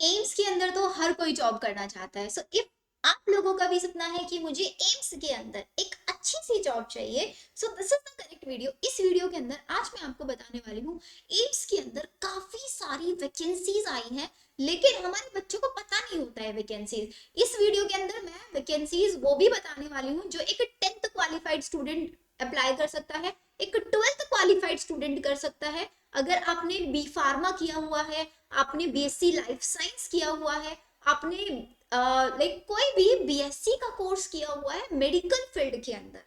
AIIMS के अंदर तो हर कोई जॉब करना चाहता है। सो इफ आप लोगों का भी सपना है कि मुझे एम्स के अंदर एक अच्छी सी जॉब चाहिए, so this is the correct video. इस वीडियो के अंदर आज मैं आपको बताने वाली हूँ एम्स के अंदर काफी सारी वैकेंसीज आई हैं, लेकिन हमारे बच्चों को पता नहीं होता है वैकेंसीज। इस वीडियो के अंदर मैं वैकेंसीज वो भी बताने वाली हूँ जो एक 10th क्वालिफाइड स्टूडेंट अप्लाई कर सकता है, एक 12th क्वालिफाइड स्टूडेंट कर सकता है। अगर आपने बी फार्मा किया हुआ है, आपने बीएससी लाइफ साइंस किया हुआ है, आपने लाइक कोई भी बीएससी का कोर्स किया हुआ है मेडिकल फील्ड के अंदर,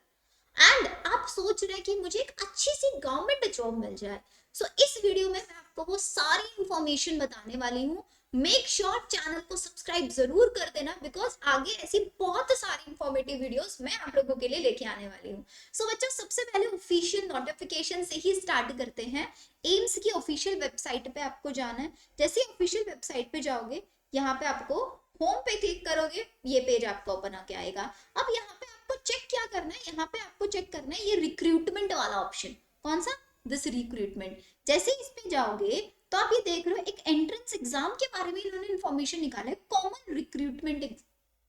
एंड आप सोच रहे हैं कि मुझे एक अच्छी सी गवर्नमेंट जॉब मिल जाए, सो इस वीडियो में मैं आपको वो सारी इंफॉर्मेशन बताने वाली हूँ। मेक श्योर चैनल को सब्सक्राइब जरूर कर देना, बिकॉज आगे ऐसी बहुत सारी इंफॉर्मेटिव वीडियोस मैं आप लोगों के लिए लेके आने वाली हूँ। सो बच्चों, सबसे पहले ऑफिशियल नोटिफिकेशन से ही स्टार्ट करते हैं। एम्स की ऑफिशियल वेबसाइट पे आपको जाना है। जैसे ऑफिशियल वेबसाइट पे जाओगे, यहाँ पे आपको होम पे क्लिक करोगे, ये पेज आपको ओपन आके आएगा। अब यहाँ पे आपको चेक क्या करना है, यहाँ पे आपको चेक करना है ये रिक्रूटमेंट वाला ऑप्शन। कौन सा? This recruitment. जैसे इस पे जाओगे तो आप ये देख रहे हो एक एंट्रेंस एग्जाम के बारे में इन्होंने इन्फॉर्मेशन निकाला है, common recruitment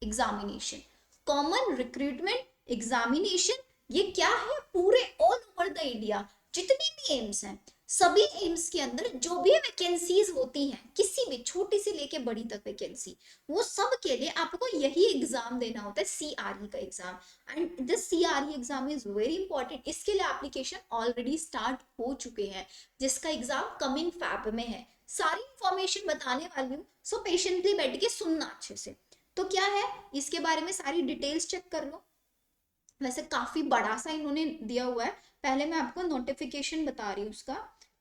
examination. Common recruitment examination ये क्या है? पूरे ऑल ओवर द इंडिया जितने भी एम्स हैं, सभी एम्स के अंदर जो भी वैकेंसीज होती हैं, किसी भी छोटी से लेके बड़ी तक वैकेंसी, वो सब के लिए आपको यही एग्जाम देना होता है, सीआरई का exam. And this CRE exam is very important. इसके लिए एप्लीकेशन ऑलरेडी स्टार्ट हो चुके हैं, जिसका एग्जाम कमिंग फैब में है। सारी इंफॉर्मेशन बताने वाली हूँ, सो पेशेंटली बैठ के सुनना अच्छे से। तो क्या है इसके बारे में, सारी डिटेल्स चेक कर लो। वैसे काफी बड़ा सा इन्होंने दिया हुआ है। पहले मैं आपको नोटिफिकेशन बता रही हूँ उसका।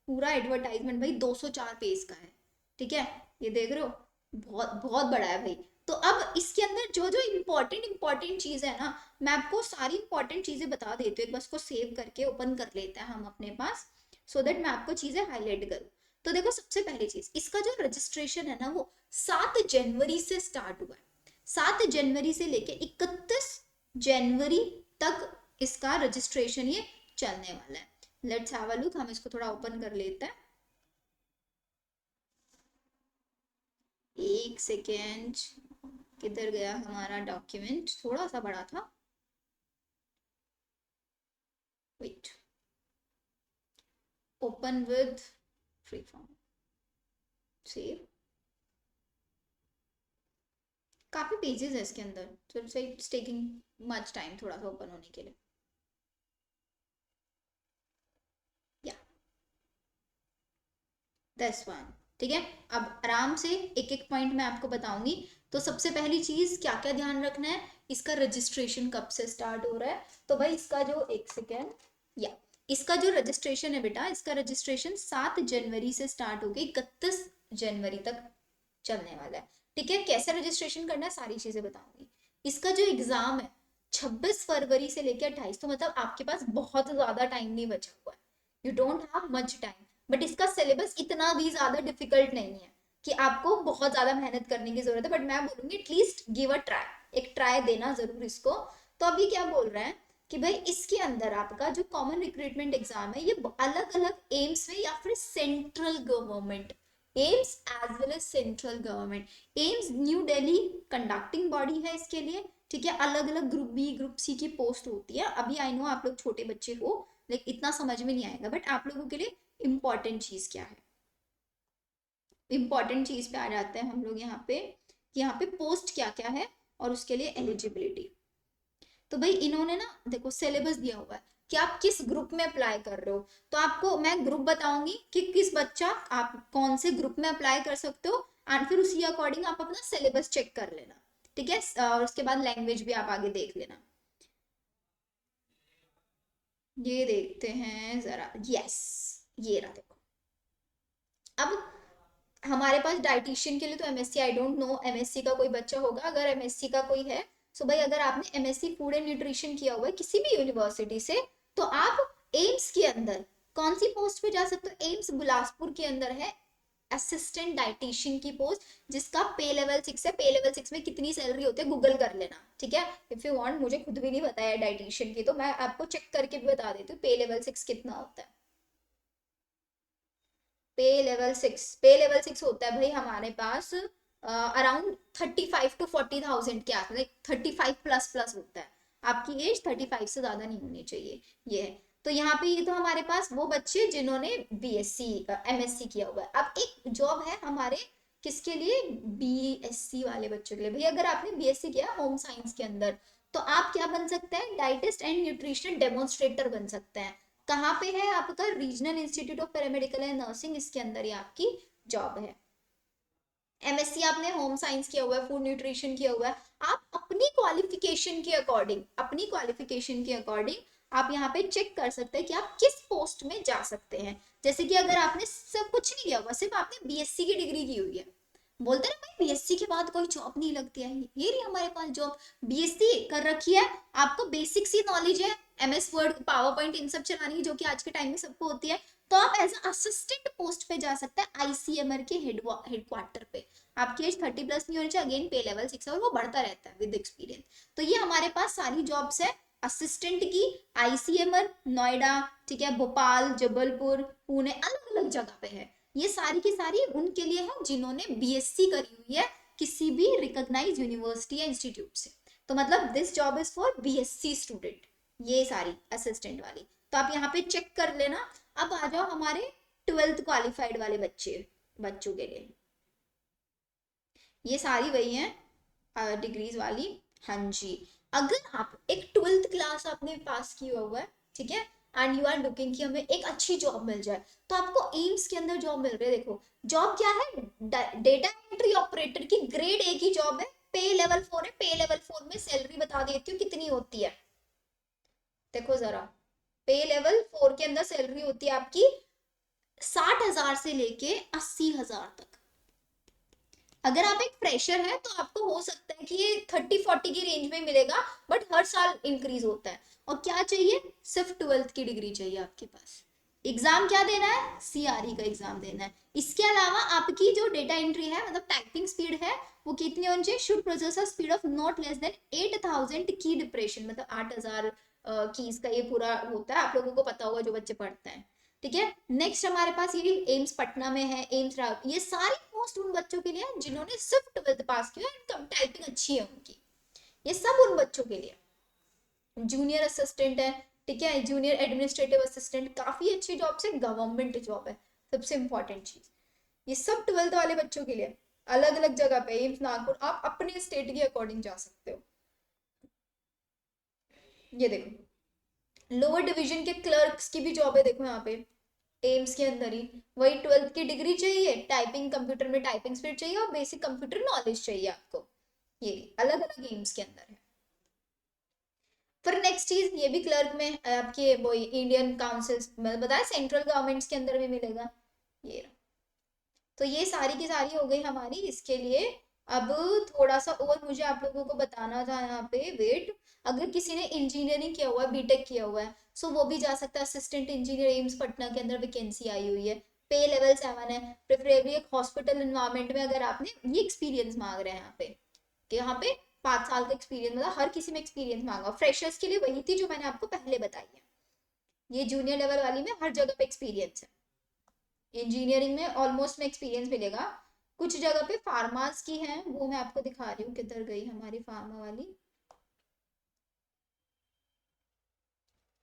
पूरा एडवर्टाइजमेंट भाई 204 पेज का है, ठीक है? ये देख रहे हो, बहुत बहुत बड़ा है भाई। तो अब इसके अंदर जो जो इम्पोर्टेंट इम्पोर्टेंट चीज है ना, मैं आपको सारी इंपॉर्टेंट चीजें बता देती हूँ। एक बस को सेव करके ओपन कर लेते हैं हम अपने पास, सो दैट मैं आपको चीजें हाईलाइट करूँ। तो देखो, सबसे पहली चीज, इसका जो रजिस्ट्रेशन है ना, वो 7 जनवरी से स्टार्ट हुआ है। 7 जनवरी से लेके 31 जनवरी तक इसका रजिस्ट्रेशन ये चलने वाला है। Let's have a look. हम इसको थोड़ा ओपन कर लेते हैं, एक सेकेंड। किधर गया हमारा डॉक्यूमेंट? थोड़ा सा बड़ा था, wait. Open with free form, save. काफी पेजेस है इसके अंदर, तो इट्स टेकिंग मच टाइम थोड़ा सा ओपन होने के लिए। या दिस वन, ठीक है। अब आराम से एक एक पॉइंट मैं आपको बताऊंगी। तो सबसे पहली चीज क्या क्या ध्यान रखना है, इसका रजिस्ट्रेशन कब से स्टार्ट हो रहा है। तो भाई इसका जो, एक सेकेंड, या इसका जो रजिस्ट्रेशन है बेटा, इसका रजिस्ट्रेशन 7 जनवरी से स्टार्ट होकर 31 जनवरी तक चलने वाला है, ठीक है। कैसे रजिस्ट्रेशन करना है सारी चीजें बताऊंगी। इसका जो एग्जाम है 26 फरवरी से लेकर 28, तो मतलब आपके पास बहुत ज्यादा टाइम नहीं बचा हुआ है, you don't have much time. But इसका सिलेबस इतना भी ज्यादा डिफिकल्ट नहीं है कि आपको बहुत ज्यादा मेहनत करने की जरूरत है, बट मैं बोलूंगी एटलीस्ट गिव अ ट्राई, एक ट्राई देना जरूर इसको। तो अभी क्या बोल रहे हैं कि भाई इसके अंदर आपका जो कॉमन रिक्रूटमेंट एग्जाम है, ये अलग अलग एम्स में या फिर central government AIIMS as well as central government AIIMS New Delhi conducting body है इसके लिए, ठीक है। अलग अलग ग्रुप बी ग्रुप सी की पोस्ट होती है। अभी आई नो आप लोग छोटे बच्चे हो, लाइक इतना समझ में नहीं आएगा, बट आप लोगों के लिए इंपॉर्टेंट चीज क्या है, इंपॉर्टेंट चीज पे आ जाते हैं हम लोग यहाँ पे, कि यहाँ पे पोस्ट क्या क्या है और उसके लिए एलिजिबिलिटी। तो भाई इन्होंने ना देखो सिलेबस दिया हुआ है कि आप किस ग्रुप में अप्लाई कर रहे हो। तो आपको मैं ग्रुप बताऊंगी कि किस बच्चा आप कौन से ग्रुप में अप्लाई कर सकते हो, एंड फिर उसी अकॉर्डिंग आप अपना सिलेबस चेक कर लेना, ठीक है। और उसके बाद लैंग्वेज भी आप आगे देख लेना। ये देखते हैं जरा, यस, ये रहा देखो। अब हमारे पास डाइटिशियन के लिए तो MSc, I don't know MSc का कोई बच्चा होगा, अगर एमएससी का कोई है, सो भाई अगर आपने एमएससी फूड एंड न्यूट्रिशन किया हुआ है किसी भी यूनिवर्सिटी से, तो आप एम्स के अंदर कौन सी पोस्ट पे जा सकते हो? एम्स बिलासपुर के अंदर है असिस्टेंट डाइटिशियन की पोस्ट, जिसका पे लेवल 6 है। पे लेवल 6 में कितनी सैलरी होती है गूगल कर लेना, ठीक है। इफ यू वांट, मुझे खुद भी नहीं पता है डाइटिशियन की, तो मैं आपको चेक करके भी बता देती हूँ पे लेवल 6 कितना होता है। पे लेवल 6 होता है भाई हमारे पास अराउंड 35 to 40,000 के आसपास, लाइक 35 प्लस प्लस होता है। आपकी एज 35 से ज्यादा नहीं होनी चाहिए, ये है। तो यहाँ पे ये तो हमारे पास वो बच्चे जिन्होंने बीएससी एमएससी किया हुआ है। अब एक जॉब है हमारे किसके लिए, बीएससी वाले बच्चों के लिए। भैया अगर आपने बीएससी किया होम साइंस के अंदर, तो आप क्या बन सकते हैं, डाइटिस्ट एंड न्यूट्रिशन डेमोन्स्ट्रेटर बन सकते हैं। कहाँ पे है आपका, regional institute of paramedical and nursing, इसके अंदर ही आपकी जॉब है। एमएससी आपने होम साइंस किया हुआ है, फूड न्यूट्रिशन किया हुआ है, आप अपनी क्वालिफिकेशन के अकॉर्डिंग, अपनी क्वालिफिकेशन के अकॉर्डिंग आप यहाँ पे चेक कर सकते हैं कि आप किस पोस्ट में जा सकते हैं। जैसे कि अगर आपने सब कुछ नहीं किया हुआ, सिर्फ आपने बीएससी की डिग्री की हुई है, बोलते हैं ना भाई बीएससी के बाद कोई जॉब नहीं लगती है, ये रही हमारे पास जॉब। बीएससी कर रखी है, आपको बेसिक सी नॉलेज है MS word power point in सब चलानी है, जो कि आज के टाइम में सबको होती है, तो आप एज असिस्टेंट पोस्ट पे जा सकते हैं आईसीएमआर के हेडक्वार्टर पे। आपकी एज 30 प्लस नहीं होनी चाहिए, अगेन पे लेवल 6 और वो बढ़ता रहता है विद एक्सपीरियंस। तो ये हमारे पास सारी जॉब्स है असिस्टेंट की, आईसीएमआर नोएडा, ठीक है, भोपाल, जबलपुर, पुणे, अलग अलग जगह पे है। ये सारी की सारी उनके लिए है जिन्होंने बीएससी करी हुई है किसी भी रिकॉग्नाइज यूनिवर्सिटी या इंस्टीट्यूट से। तो मतलब this job is for BSc student, ये सारी असिस्टेंट वाली। तो आप यहाँ पे चेक कर लेना। अब आ जाओ हमारे 12th क्वालिफाइड वाले बच्चों के लिए, ये सारी वही हैं डिग्रीज वाली। हाँ जी, अगर आप एक 12th क्लास आपने पास किया हुआ है, ठीक है, एंड यू आर लुकिंग कि हमें एक अच्छी जॉब मिल जाए, तो आपको एम्स के अंदर जॉब मिल रही है। देखो जॉब क्या है, डेटा एंट्री ऑपरेटर की ग्रेड ए की जॉब है, पे लेवल 4 है। पे लेवल 4 में सैलरी बता देती हूँ कितनी होती है, देखो जरा, पे लेवल 4 के अंदर सैलरी होती है आपकी 60,000 से लेके 80,000 तक। अगर आप एक फ्रेशर हैं तो आपको हो सकता है कि ये 30-40 की रेंज में मिलेगा, बट हर साल इंक्रीज होता है। और क्या चाहिए, सिर्फ 12th की डिग्री चाहिए आपके पास। एग्जाम क्या देना है, सीआरई का एग्जाम देना है। इसके अलावा आपकी जो डेटा एंट्री है, मतलब टाइपिंग स्पीड है, वो कितनी होनी चाहिए, should process a speed of not less than 8,000 की डिप्रेशन, मतलब 8,000 कीज का ये पूरा होता है, आप लोगों को पता होगा जो बच्चे पढ़ते हैं, ठीक है। नेक्स्ट हमारे पास ये एम्स पटना में है, एम्स ये सारी पोस्ट उन बच्चों के लिए जिन्होंने सिर्फ 12th पास किया है, टाइपिंग अच्छी है उनकी, ये सब उन बच्चों के लिए। जूनियर असिस्टेंट है, ठीक है, जूनियर एडमिनिस्ट्रेटिव असिस्टेंट, काफी अच्छी जॉब है, गवर्नमेंट जॉब है, सबसे इंपॉर्टेंट चीज। ये सब 12th वाले बच्चों के लिए, अलग अलग जगह पे, एम्स नागपुर, आप अपने स्टेट के अकॉर्डिंग जा सकते हो। ये देखो लोअर डिवीजन के क्लर्क्स की भी जॉब है, देखो यहाँ पे एम्स के अंदर ही, वही 12th की डिग्री चाहिए, टाइपिंग कंप्यूटर में टाइपिंग स्पीड चाहिए और बेसिक कंप्यूटर नॉलेज चाहिए आपको, ये अलग अलग एम्स के अंदर है। फिर नेक्स्ट चीज, ये भी क्लर्क में आपके वो इंडियन काउंसिल, मैं बताया सेंट्रल गवर्नमेंट्स के अंदर भी मिलेगा, ये रहा। तो ये सारी की सारी हो गई हमारी इसके लिए। अब थोड़ा सा और मुझे आप लोगों को बताना था यहाँ पे, वेट, अगर किसी ने इंजीनियरिंग किया हुआ है, बीटेक किया हुआ है, सो वो भी जा सकता है, असिस्टेंट इंजीनियर एम्स पटना के अंदर वैकेंसी आई हुई है, पे लेवल 7 है, प्रेफरेबली एक हॉस्पिटल इन्वायरमेंट में, अगर आपने ये एक्सपीरियंस मांग रहे हैं यहाँ पे, कि यहाँ पे 5 साल का एक्सपीरियंस, मतलब हर किसी में एक्सपीरियंस मांगा, फ्रेशर्स के लिए वही थी जो मैंने आपको पहले बताई है, ये जूनियर लेवल वाली में हर जगह पे एक्सपीरियंस है। इंजीनियरिंग में ऑलमोस्ट में एक्सपीरियंस मिलेगा, कुछ जगह पे फार्मास की है, वो मैं आपको दिखा रही हूँ, किधर गई हमारी फार्मा वाली,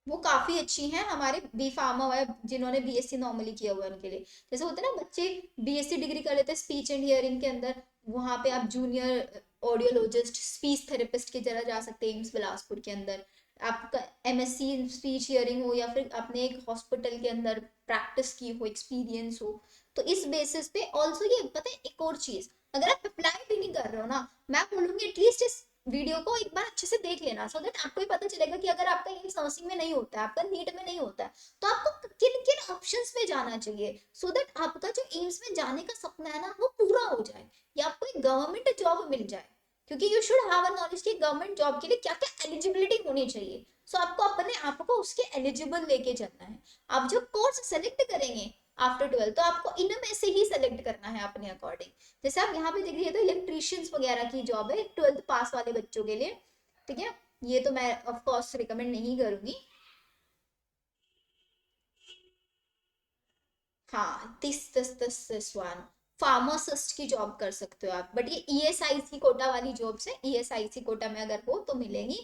वो काफी अच्छी हैं हमारे बी फार्मा वाले जिन्होंने बीएससी नॉर्मली किया हुआ है उनके लिए। जैसे होता है ना बच्चे बीएससी डिग्री कर लेते हैं स्पीच एंड हियरिंग के अंदर, वहां पे आप जूनियर ऑडियोलॉजिस्ट, स्पीच थेरेपिस्ट की तरह जा सकते हैं एम्स बिलासपुर के अंदर। आपका एमएससी स्पीच हियरिंग हो, या फिर आपने एक हॉस्पिटल के अंदर प्रैक्टिस की हो, एक्सपीरियंस हो, तो इस बेसिस पे ऑल्सो ये पता है एक और चीज, अगर आप अप्लाई भी नहीं कर रहे हो ना, मैं बोलूंगी एटलीस्ट इस वीडियो को एक बार अच्छे से देख लेना, सो दैट आपको भी पता चलेगा कि अगर आपका एम्स नर्सिंग में नहीं होता है, आपका नीट में नहीं होता है, तो आपको किन किन ऑप्शंस पे जाना चाहिए, सो दैट आपका जो एम्स में जाने का सपना है ना वो पूरा हो जाए, या आपको एक गवर्नमेंट जॉब मिल जाए। क्योंकि you should have a knowledge कि गवर्नमेंट जॉब के लिए क्या क्या एलिजिबिलिटी होनी चाहिए, सो आपको अपने आप को उसके एलिजिबल लेके चलना है। आप जब कोर्स सेलेक्ट करेंगे आफ्टर 12 तो आपको इनमें से ही सेलेक्ट करना है अपने अकॉर्डिंग। जैसे आप यहाँ पे देख रही है तो इलेक्ट्रीशियंस वगैरह की जॉब है 12th पास वाले बच्चों के लिए, ठीक है, ये तो मैं ऑफ कोर्स रिकमेंड नहीं करूंगी। हाँ, दिस वन फार्मासिस्ट की जॉब कर सकते हो आप, बट ये ईएसआईसी कोटा वाली जॉब्स है, ईएसआईसी कोटा में अगर हो तो मिलेंगी।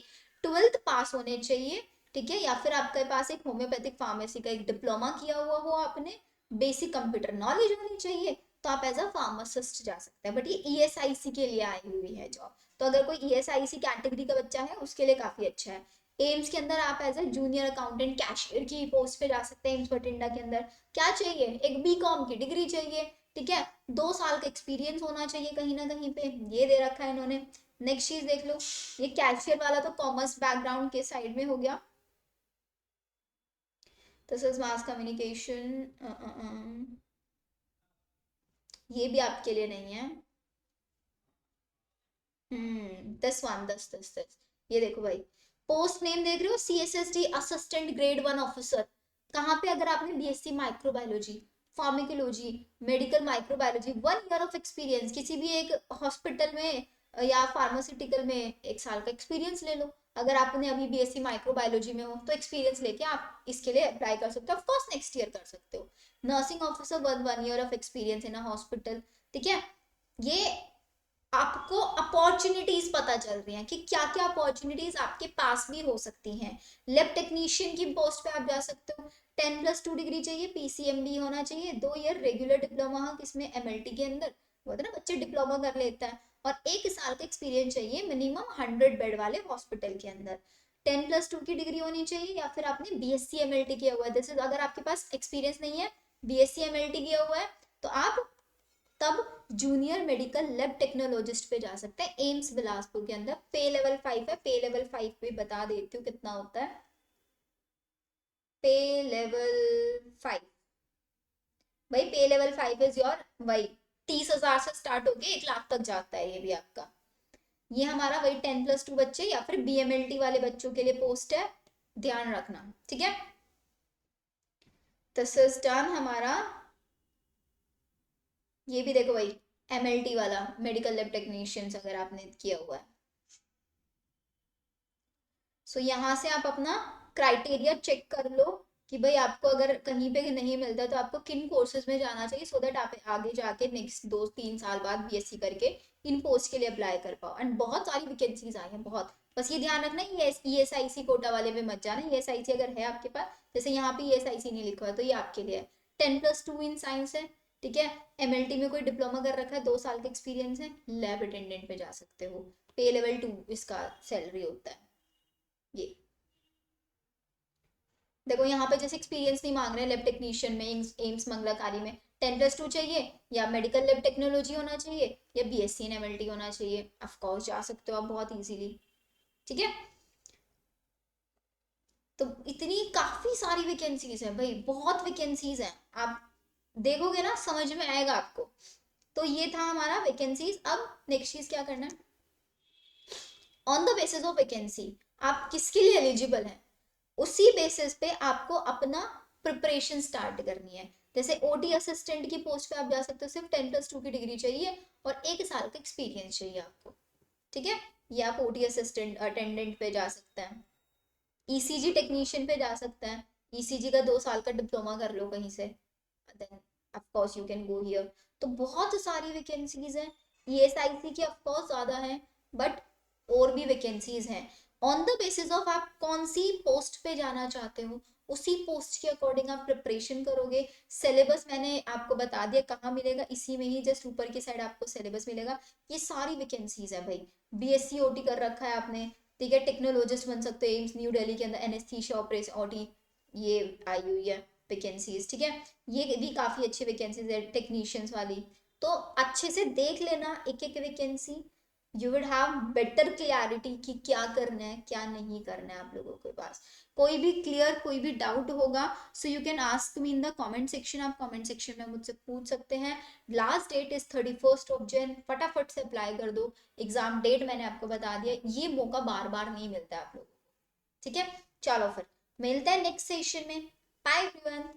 12th पास होने चाहिए, ठीक है, या फिर आपके पास एक होम्योपैथिक फार्मेसी का एक डिप्लोमा किया हुआ हो आपने, बेसिक कंप्यूटर नॉलेज होनी चाहिए, तो आप एज अ फार्मासिस्ट जा सकते हैं। बट ये ईएसआईसी के लिए आई हुई है जॉब, तो अगर कोई ईएसआईसी कैटेगरी का बच्चा है उसके लिए काफी अच्छा है। एम्स के अंदर आप as a junior accountant cashier की पोस्ट पे जा सकते हैं एम्स बठिंडा के अंदर। क्या चाहिए, एक बीकॉम की डिग्री चाहिए, ठीक है, 2 साल का एक्सपीरियंस होना चाहिए कहीं ना कहीं पे, ये दे रखा है इन्होंने। नेक्स्ट चीज देख लो, ये कैशियर वाला तो कॉमर्स बैकग्राउंड के साइड में हो गया। दिस इज मास कम्युनिकेशन, ये भी आपके लिए नहीं है। 10 1 10 10 10, ये देखो भाई, पोस्ट नेम देख रहे हो, CSSD असिस्टेंट ग्रेड 1 ऑफिसर। कहाँ पे, अगर आपने BSc microbiology, pharmacology, medical microbiology, 1 year of experience किसी भी एक हॉस्पिटल में या फार्मास्यूटिकल में 1 साल का एक्सपीरियंस ले लो। अगर आपने अभी बीएससी माइक्रोबायोलॉजी में हो तो एक्सपीरियंस लेके आप इसके लिए अप्लाई कर सकते हो, ऑफकोर्स नेक्स्ट ईयर कर सकते हो। Nursing officer 1 year of experience in a hospital, ठीक है। ये आपको अपॉर्चुनिटीज पता चल रही हैं कि क्या क्या अपॉर्चुनिटीज आपके पास भी हो सकती हैं। लैब टेक्नीशियन की पोस्ट पे आप जा सकते हो। 10+2 डिग्री चाहिए, पीसीएमबी होना चाहिए, 2 ईयर रेगुलर डिप्लोमा किसमें, एमएलटी के अंदर, होता है ना बच्चे डिप्लोमा कर लेता है, और 1 साल का एक्सपीरियंस चाहिए मिनिमम 100 बेड वाले हॉस्पिटल के अंदर। 10+2 की डिग्री होनी चाहिए, या फिर आपने बीएससी एमएलटी किया हुआ है, जैसे अगर आपके पास एक्सपीरियंस नहीं है, बीएससी एमएलटी किया हुआ है, तो आप तब जूनियर मेडिकल लैब टेक्नोलॉजिस्ट पे जा सकते हैं एम्स बिलासपुर के अंदर। पे लेवल 5 है, पे लेवल 5 पे बता देती हूँ कितना होता है। पे लेवल 5, भाई पे लेवल 5 इज योर वही 30,000 से स्टार्ट होके 1 लाख तक जाता है ये भी आपका। ये हमारा वही 10+2 बच्चे या फिर बीएमएलटी वाले बच्चों के लिए पोस्ट है, ध्यान रखना, ठीक है। दिस इज डन हमारा। ये भी देखो भाई, एमएलटी वाला मेडिकल लैब टेक्नीशियंस अगर आपने किया हुआ है, सो यहाँ से आप अपना क्राइटेरिया चेक कर लो कि भाई आपको अगर कहीं पे नहीं मिलता तो आपको किन कोर्सेज में जाना चाहिए, सो दैट आप आगे जाके नेक्स्ट 2-3 साल बाद बीएससी करके इन पोस्ट के लिए अप्लाई कर पाओ। एंड बहुत सारी वैकेंसीज आई हैं, बहुत, बस ये ध्यान रखना ये ईएसआईसी कोटा वाले में मत जाना। ईएसआईसी अगर है आपके पास, जैसे यहाँ पे ईएसआईसी नहीं लिखा है तो ये आपके लिए है। 10+2 इन साइंस है, ठीक है। एमएलटी में कोई डिप्लोमा कर रखा है, 2 साल का एक्सपीरियंस है, लैब अटेंडेंट पे जा सकते हो। पे लेवल 2 इसका सैलरी होता है। ये देखो यहाँ पे जैसे एक्सपीरियंस नहीं मांग रहे हैं, लैब टेक्नीशियन में एम्स मंगलाकारी में 10+2 चाहिए, या मेडिकल लैब टेक्नोलॉजी होना चाहिए, या बीएससी इन एमएलटी होना चाहिए। ऑफ कोर्स जा सकते हो आप बहुत इजीली, ठीक है। तो इतनी काफी सारी वैकेंसीज है भाई, बहुत वैकेंसीज हैं, आप देखोगे ना समझ में आएगा आपको। तो ये था हमारा वैकेंसीज। अब नेक्स्ट चीज क्या करना है, on the basis of vacancy आप किसके लिए एलिजिबल हैं, उसी बेसिस पे आपको अपना प्रिपरेशन स्टार्ट करनी है। जैसे ओटी असिस्टेंट की पोस्ट पे आप जा सकते हो, सिर्फ 10+2 की डिग्री चाहिए और 1 साल का एक्सपीरियंस चाहिए आपको, ठीक है। या आप ओटी असिस्टेंट अटेंडेंट पे जा सकते हैं, ईसीजी टेक्नीशियन पे जा सकते हैं, ईसीजी का 2 साल का डिप्लोमा कर लो कहीं से, then of course you can go here. तो बहुत सारी वैकेंसीज हैं, ईएसआईसी की ऑफ कोर्स ज्यादा है, बट और भी वैकेंसीज हैं। ऑन द बेसिस ऑफ आप कौन सी पोस्ट पे जाना चाहते हो, उसी पोस्ट के अकॉर्डिंग आप प्रिपरेशन करोगे। सिलेबस मैंने आपको बता दिया कहाँ मिलेगा, इसी में ही जस्ट ऊपर की साइड आपको सिलेबस मिलेगा। ये सारी वैकेंसीज है भाई, बीएससी ओटी कर रखा है आपने, ठीक है, टेक्नोलॉजिस्ट बन सकते हो एम्स न्यू दिल्ली के अंदर, एनेस्थीसिया ऑपरेशन ओटी, ये आई हुई है वैकेंसीज, ठीक है। ये भी काफी अच्छी वैकेंसीज है टेक्नीशियंस वाली। तो अच्छे से देख लेना एक एक vacancy, you would have better clarity कि क्या करना है क्या नहीं करना है। आप लोगों के पास कोई भी क्लियर कोई भी डाउट होगा, so you can ask me in the comment section, आप कमेंट सेक्शन में मुझसे पूछ सकते हैं। लास्ट डेट इज 31 Jan, फटाफट से अप्लाई कर दो। एग्जाम डेट मैंने आपको बता दिया, ये मौका बार बार नहीं मिलता आप लोगों को, ठीक है। चलो फिर मिलते हैं नेक्स्ट सेशन में, बाय एवरीवन।